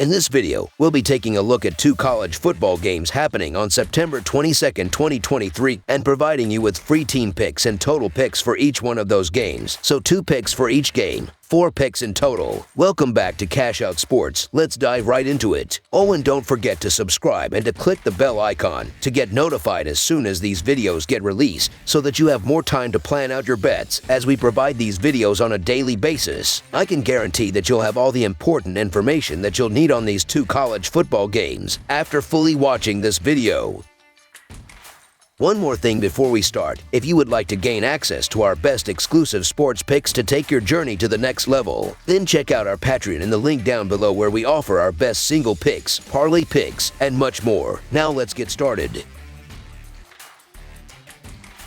In this video, we'll be taking a look at 2 college football games happening on September 22nd, 2023, and providing you with free team picks and total picks for each one of those games. So 2 picks for each game. 4 picks in total. Welcome back to Cash Out Sports. Let's dive right into it. Oh, and don't forget to subscribe and to click the bell icon to get notified as soon as these videos get released so that you have more time to plan out your bets as we provide these videos on a daily basis. I can guarantee that you'll have all the important information that you'll need on these 2 college football games after fully watching this video. One more thing before we start. If you would like to gain access to our best exclusive sports picks to take your journey to the next level, then check out our Patreon in the link down below where we offer our best single picks, parlay picks, and much more. Now let's get started.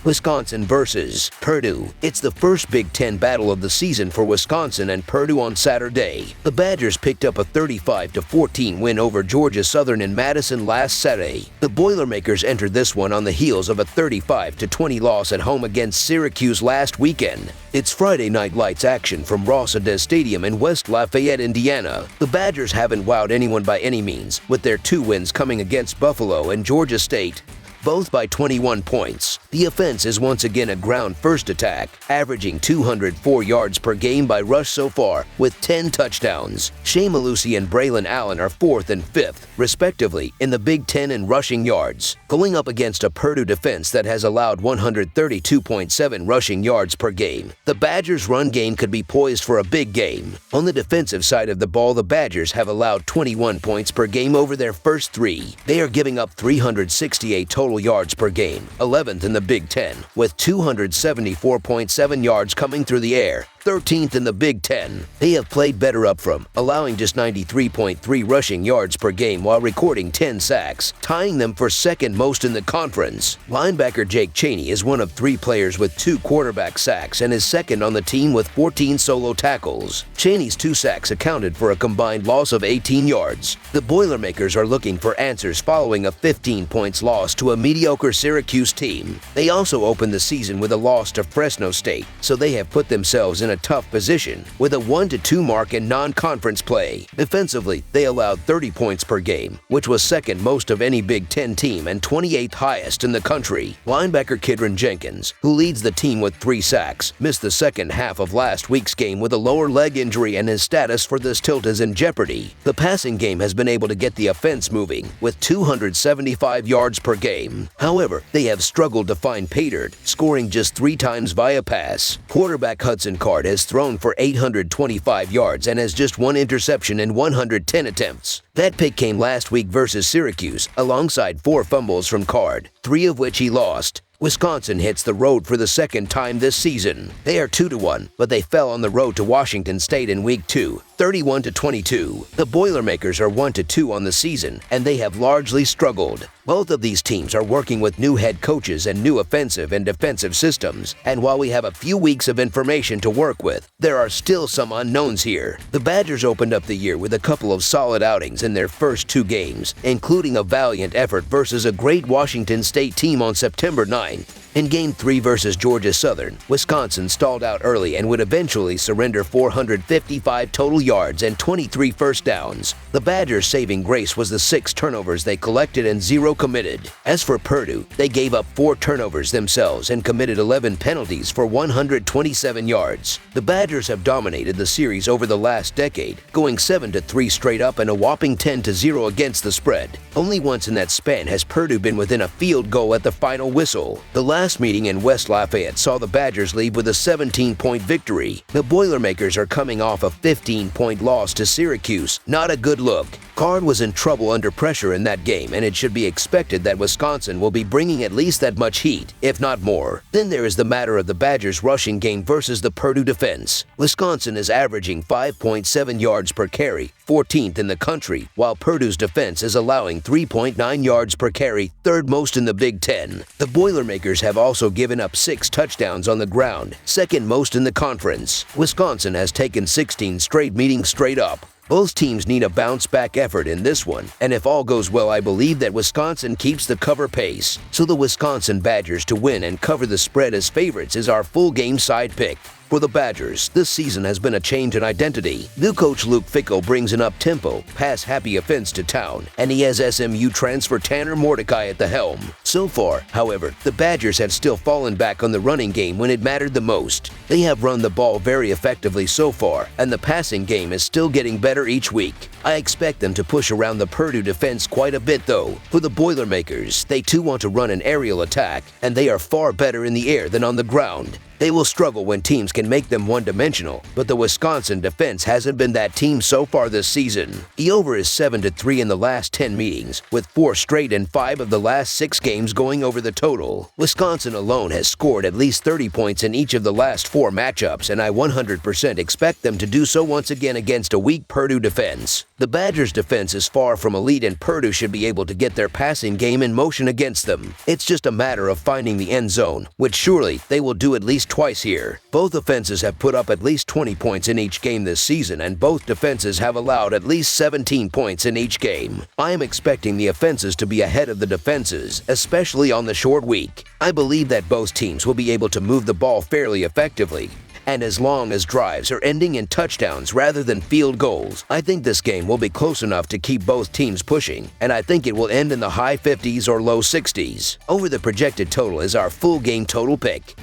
Wisconsin versus Purdue. It's the first Big Ten battle of the season for Wisconsin and Purdue on Saturday. The Badgers picked up a 35-14 win over Georgia Southern in Madison last Saturday. The Boilermakers entered this one on the heels of a 35-20 loss at home against Syracuse last weekend. It's Friday night lights action from Ross-Ades Stadium in West Lafayette, Indiana. The Badgers haven't wowed anyone by any means, with their 2 wins coming against Buffalo and Georgia State, both by 21 points. The offense is once again a ground-first attack, averaging 204 yards per game by rush so far, with 10 touchdowns. Shea Malusi and Braylon Allen are 4th and 5th, respectively, in the Big Ten in rushing yards, going up against a Purdue defense that has allowed 132.7 rushing yards per game. The Badgers' run game could be poised for a big game. On the defensive side of the ball, the Badgers have allowed 21 points per game over their first 3. They are giving up 368 total yards per game, 11th in the Big Ten, with 274.7 yards coming through the air, 13th in the Big Ten. They have played better up front, allowing just 93.3 rushing yards per game while recording 10 sacks, tying them for 2nd most in the conference. Linebacker Jake Chaney is one of 3 players with 2 quarterback sacks and is 2nd on the team with 14 solo tackles. Chaney's 2 sacks accounted for a combined loss of 18 yards. The Boilermakers are looking for answers following a 15 points loss to a mediocre Syracuse team. They also opened the season with a loss to Fresno State, so they have put themselves in a tough position with a 1-2 mark in non-conference play. Defensively, they allowed 30 points per game, which was 2nd most of any Big Ten team and 28th highest in the country. Linebacker Kidron Jenkins, who leads the team with 3 sacks, missed the second half of last week's game with a lower leg injury and his status for this tilt is in jeopardy. The passing game has been able to get the offense moving with 275 yards per game. However, they have struggled to find pay dirt, scoring just 3 times via pass. Quarterback Hudson Card has thrown for 825 yards and has just 1 interception in 110 attempts. That pick came last week versus Syracuse, alongside 4 fumbles from Card, 3 of which he lost. Wisconsin hits the road for the 2nd time this season. They are 2-1, but they fell on the road to Washington State in Week 2, 31-22. The Boilermakers are 1-2 on the season, and they have largely struggled. Both of these teams are working with new head coaches and new offensive and defensive systems, and while we have a few weeks of information to work with, there are still some unknowns here. The Badgers opened up the year with a couple of solid outings in their first 2 games, including a valiant effort versus a great Washington State team on September 9th. In Game 3 versus Georgia Southern, Wisconsin stalled out early and would eventually surrender 455 total yards and 23 first downs. The Badgers' saving grace was the 6 turnovers they collected and 0 committed. As for Purdue, they gave up 4 turnovers themselves and committed 11 penalties for 127 yards. The Badgers have dominated the series over the last decade, going 7-3 straight up and a whopping 10-0 against the spread. Only once in that span has Purdue been within a field goal at the final whistle. The last meeting in West Lafayette saw the Badgers leave with a 17-point victory. The Boilermakers are coming off a 15-point loss to Syracuse. Not a good look. Card was in trouble under pressure in that game, and it should be expected that Wisconsin will be bringing at least that much heat, if not more. Then there is the matter of the Badgers' rushing game versus the Purdue defense. Wisconsin is averaging 5.7 yards per carry, 14th in the country, while Purdue's defense is allowing 3.9 yards per carry, 3rd most in the Big Ten. The Boilermakers have also given up 6 touchdowns on the ground, 2nd most in the conference. Wisconsin has taken 16 straight meetings straight up. Both teams need a bounce-back effort in this one, and if all goes well, I believe that Wisconsin keeps the cover pace. So the Wisconsin Badgers to win and cover the spread as favorites is our full game side pick. For the Badgers, this season has been a change in identity. New coach Luke Fickell brings an up-tempo, pass-happy offense to town, and he has SMU transfer Tanner Mordecai at the helm. So far, however, the Badgers have still fallen back on the running game when it mattered the most. They have run the ball very effectively so far, and the passing game is still getting better each week. I expect them to push around the Purdue defense quite a bit though. For the Boilermakers, they too want to run an aerial attack, and they are far better in the air than on the ground. They will struggle when teams can make them one-dimensional, but the Wisconsin defense hasn't been that team so far this season. The over is 7-3 in the last 10 meetings, with 4 straight and 5 of the last 6 games going over the total. Wisconsin alone has scored at least 30 points in each of the last 4 matchups, and I 100% expect them to do so once again against a weak Purdue defense. The Badgers' defense is far from elite, and Purdue should be able to get their passing game in motion against them. It's just a matter of finding the end zone, which surely they will do at least twice here. Both offenses have put up at least 20 points in each game this season, and both defenses have allowed at least 17 points in each game. I am expecting the offenses to be ahead of the defenses, especially on the short week. I believe that both teams will be able to move the ball fairly effectively. And as long as drives are ending in touchdowns rather than field goals, I think this game will be close enough to keep both teams pushing, and I think it will end in the high 50s or low 60s. Over the projected total is our full game total pick.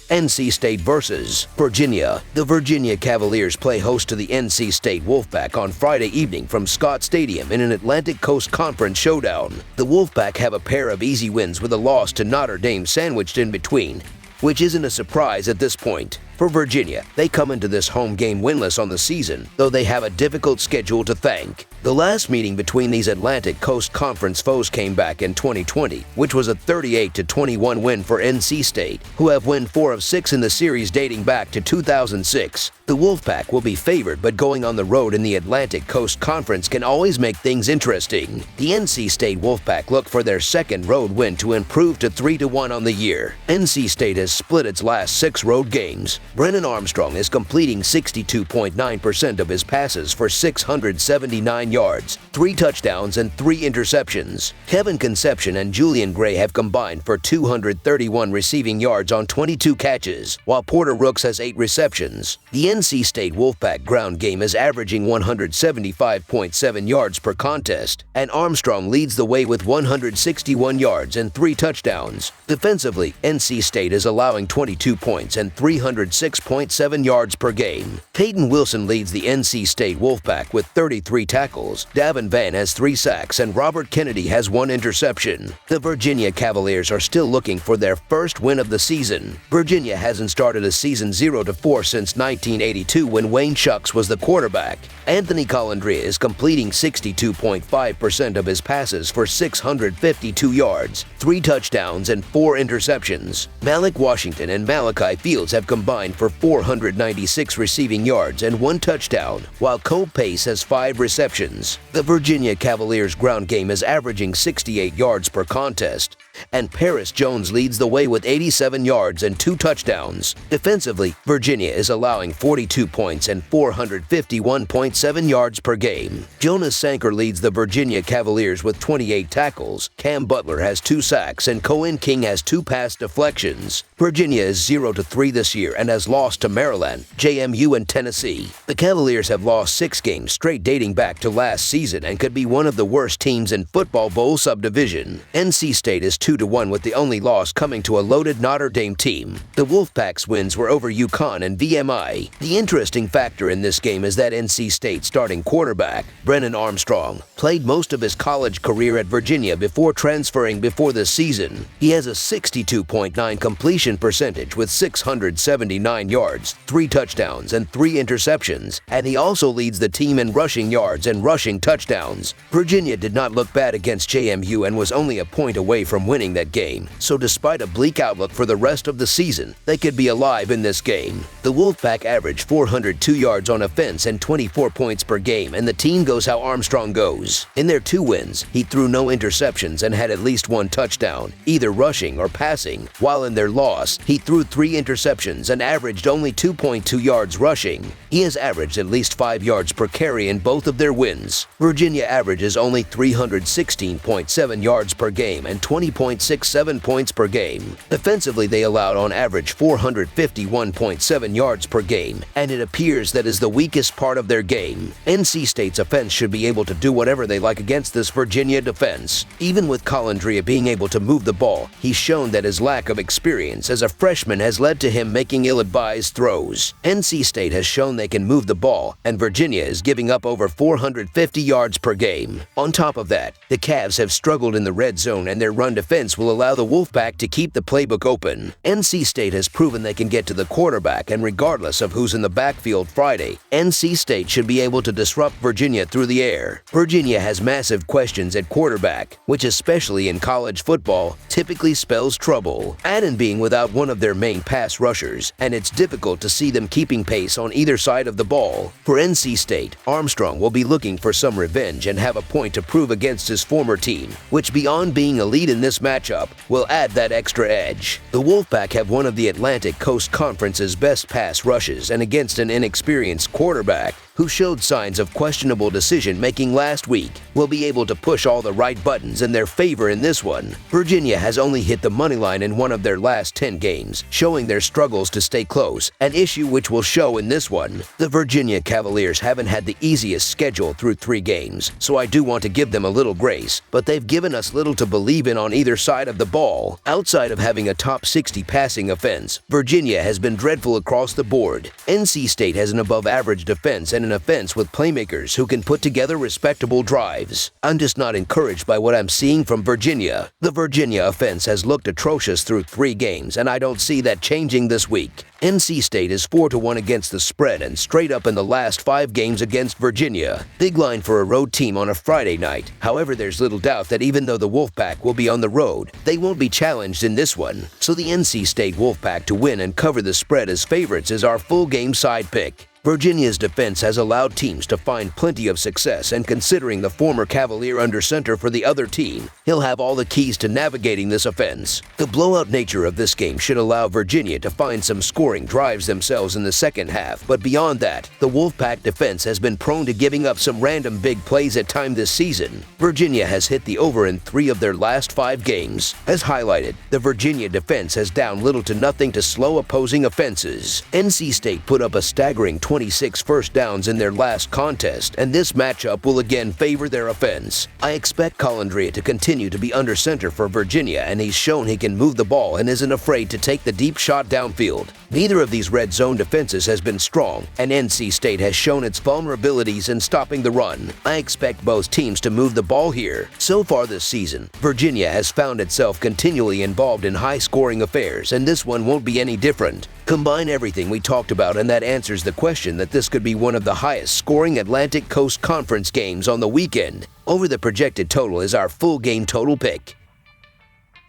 NC State versus Virginia. The Virginia Cavaliers play host to the NC State Wolfpack on Friday evening from Scott Stadium in an Atlantic Coast Conference showdown. The Wolfpack have a pair of easy wins with a loss to Notre Dame sandwiched in between, which isn't a surprise at this point. For Virginia, they come into this home game winless on the season, though they have a difficult schedule to thank. The last meeting between these Atlantic Coast Conference foes came back in 2020, which was a 38-21 win for NC State, who have won 4 of 6 in the series dating back to 2006. The Wolfpack will be favored, but going on the road in the Atlantic Coast Conference can always make things interesting. The NC State Wolfpack look for their second road win to improve to 3-1 on the year. NC State has split its last 6 road games. Brennan Armstrong is completing 62.9% of his passes for 679 yards, 3 touchdowns, and 3 interceptions. Kevin Conception and Julian Gray have combined for 231 receiving yards on 22 catches, while Porter Rooks has 8 receptions. The NC State Wolfpack ground game is averaging 175.7 yards per contest, and Armstrong leads the way with 161 yards and 3 touchdowns. Defensively, NC State is allowing 22 points and 306.7 yards per game. Peyton Wilson leads the NC State Wolfpack with 33 tackles. Davin Vann has 3 sacks, and Robert Kennedy has 1 interception. The Virginia Cavaliers are still looking for their first win of the season. Virginia hasn't started a season 0-4 since 1982 when Wayne Shucks was the quarterback. Anthony Colandrea is completing 62.5% of his passes for 652 yards, 3 touchdowns, and 4 interceptions. Malik Washington and Malachi Fields have combined for 496 receiving yards and 1 touchdown, while Cole Pace has 5 receptions. The Virginia Cavaliers ground game is averaging 68 yards per contest, and Paris Jones leads the way with 87 yards and 2 touchdowns. Defensively, Virginia is allowing 42 points and 451.7 yards per game. Jonas Sanker leads the Virginia Cavaliers with 28 tackles. Cam Butler has 2 sacks, and Cohen King has 2 pass deflections. Virginia is 0-3 this year and has lost to Maryland, JMU, and Tennessee. The Cavaliers have lost 6 games straight dating back to last season and could be one of the worst teams in Football Bowl subdivision. NC State is 2-1 with the only loss coming to a loaded Notre Dame team. The Wolfpack's wins were over UConn and VMI. The interesting factor in this game is that NC State starting quarterback, Brennan Armstrong, played most of his college career at Virginia before transferring before the season. He has a 62.9 completion percentage with 679 yards, 3 touchdowns, and 3 interceptions, and he also leads the team in rushing yards and rushing touchdowns. Virginia did not look bad against JMU and was only a point away from winning that game, so despite a bleak outlook for the rest of the season, they could be alive in this game. The Wolfpack averaged 402 yards on offense and 24 points per game, and the team goes how Armstrong goes. In their 2 wins, he threw no interceptions and had at least 1 touchdown, either rushing or passing, while in their loss, he threw 3 interceptions and averaged only 2.2 yards rushing. He has averaged at least 5 yards per carry in both of their wins. Virginia averages only 316.7 yards per game and 20 1.67 points per game. Defensively, they allowed on average 451.7 yards per game, and it appears that is the weakest part of their game. NC State's offense should be able to do whatever they like against this Virginia defense. Even with Colandrea being able to move the ball, he's shown that his lack of experience as a freshman has led to him making ill-advised throws. NC State has shown they can move the ball, and Virginia is giving up over 450 yards per game. On top of that, the Cavs have struggled in the red zone, and their run defense will allow the Wolfpack to keep the playbook open. NC State has proven they can get to the quarterback, and regardless of who's in the backfield Friday, NC State should be able to disrupt Virginia through the air. Virginia has massive questions at quarterback, which especially in college football typically spells trouble. Add in being without one of their main pass rushers, and it's difficult to see them keeping pace on either side of the ball. For NC State, Armstrong will be looking for some revenge and have a point to prove against his former team, which beyond being elite in this matchup, will add that extra edge. The Wolfpack have one of the Atlantic Coast Conference's best pass rushes, and against an inexperienced quarterback who showed signs of questionable decision-making last week, will be able to push all the right buttons in their favor in this one. Virginia has only hit the money line in one of their last 10 games, showing their struggles to stay close, an issue which will show in this one. The Virginia Cavaliers haven't had the easiest schedule through 3 games, so I do want to give them a little grace, but they've given us little to believe in on either side of the ball. Outside of having a top 60 passing offense, Virginia has been dreadful across the board. NC State has an above-average defense and an offense with playmakers who can put together respectable drives. I'm just not encouraged by what I'm seeing from Virginia. The Virginia offense has looked atrocious through 3 games, and I don't see that changing this week. NC State is 4-1 against the spread and straight up in the last 5 games against Virginia. Big line for a road team on a Friday night. However, there's little doubt that even though the Wolfpack will be on the road, they won't be challenged in this one. So the NC State Wolfpack to win and cover the spread as favorites is our full game side pick. Virginia's defense has allowed teams to find plenty of success, and considering the former Cavalier under center for the other team, he'll have all the keys to navigating this offense. The blowout nature of this game should allow Virginia to find some scoring drives themselves in the second half, but beyond that, the Wolfpack defense has been prone to giving up some random big plays at times this season. Virginia has hit the over in 3 of their last 5 games. As highlighted, the Virginia defense has done little to nothing to slow opposing offenses. NC State put up a staggering 26 first downs in their last contest, and this matchup will again favor their offense. I expect Colandrea to continue to be under center for Virginia, and he's shown he can move the ball and isn't afraid to take the deep shot downfield. Neither of these red zone defenses has been strong, and NC State has shown its vulnerabilities in stopping the run. I expect both teams to move the ball here. So far this season, Virginia has found itself continually involved in high-scoring affairs, and this one won't be any different. Combine everything we talked about, and that answers the question that this could be one of the highest-scoring Atlantic Coast Conference games on the weekend. Over the projected total is our full game total pick.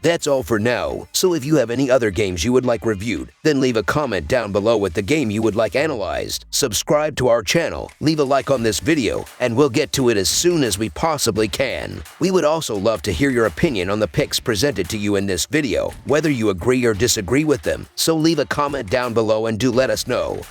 That's all for now, so if you have any other games you would like reviewed, then leave a comment down below with the game you would like analyzed. Subscribe to our channel, leave a like on this video, and we'll get to it as soon as we possibly can. We would also love to hear your opinion on the picks presented to you in this video, whether you agree or disagree with them, so leave a comment down below and do let us know.